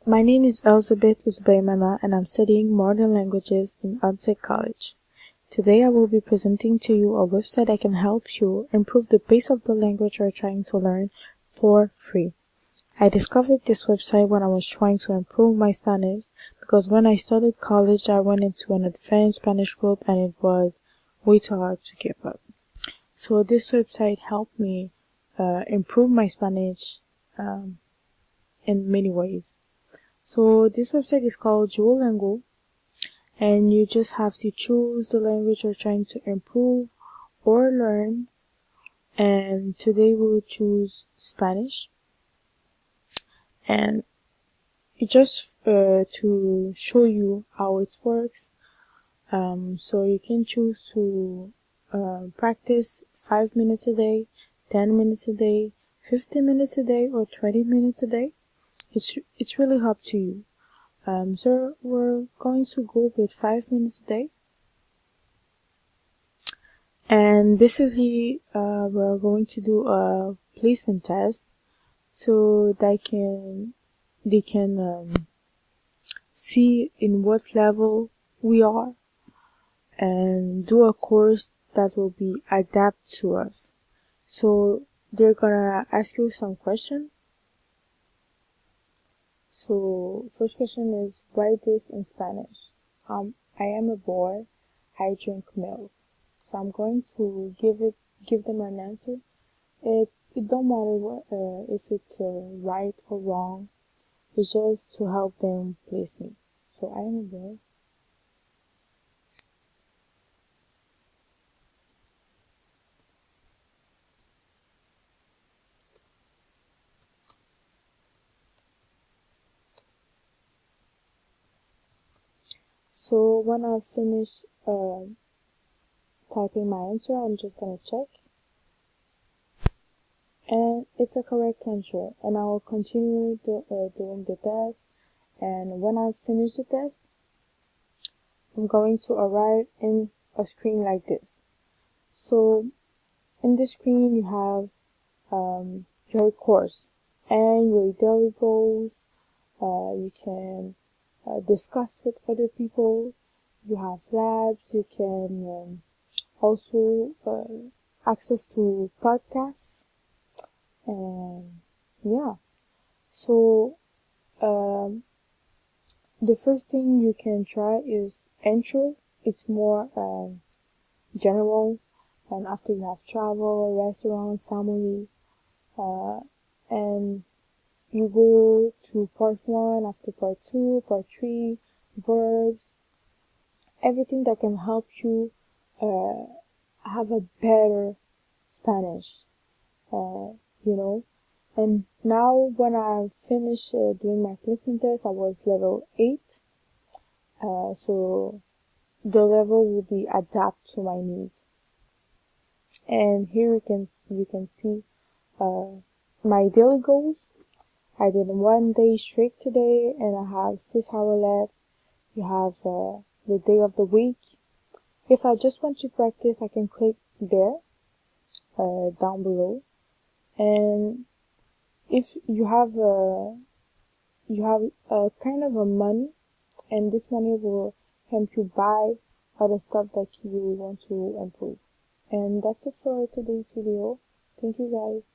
My name is Elisabeth and I'm studying modern languages in Unsec College. Today I will be presenting to you a website that can help you improve the pace of the language you're trying to learn for free. I discovered this website when I was trying to improve my Spanish because when I started college I went into an advanced Spanish group and it was way too hard to keep up. So this website helped me improve my Spanish in many ways. So this website is called Duolingo, and you just have to choose the language you're trying to improve or learn. And today we'll choose Spanish. And just to show you how it works, so you can choose to practice 5 minutes a day, 10 minutes a day, 15 minutes a day, or 20 minutes a day. It's really up to you. So we're going to go with 5 minutes a day. And basically, we're going to do a placement test so they can see in what level we are and do a course that will be adapt to us. So they're gonna ask you some questions. So first question is, write this in Spanish. I am a boy. I drink milk. So I'm going to give them an answer. It don't matter what if it's right or wrong. It's just to help them place me. So I am a boy. So when I finish typing my answer, I'm just gonna check. And it's a correct answer. And I will continue doing the test. And when I finish the test, I'm going to arrive in a screen like this. So in this screen you have your course and your daily goals. You can discuss with other people. You have labs. You can also access to podcasts. And yeah, so the first thing you can try is intro. It's more general, and after you have travel, restaurant, family, and you go to part 1, after part 2, part 3, verbs, everything that can help you have a better Spanish, you know. And now when I finished doing my placement test, I was level 8, so the level will be adapt to my needs. And here you can see my daily goals. I did 1 day straight today, and I have 6 hours left. You have the day of the week. If I just want to practice, I can click there down below. And if you have a kind of a money, and this money will help you buy other stuff that you want to improve. And that's it for today's video. Thank you guys.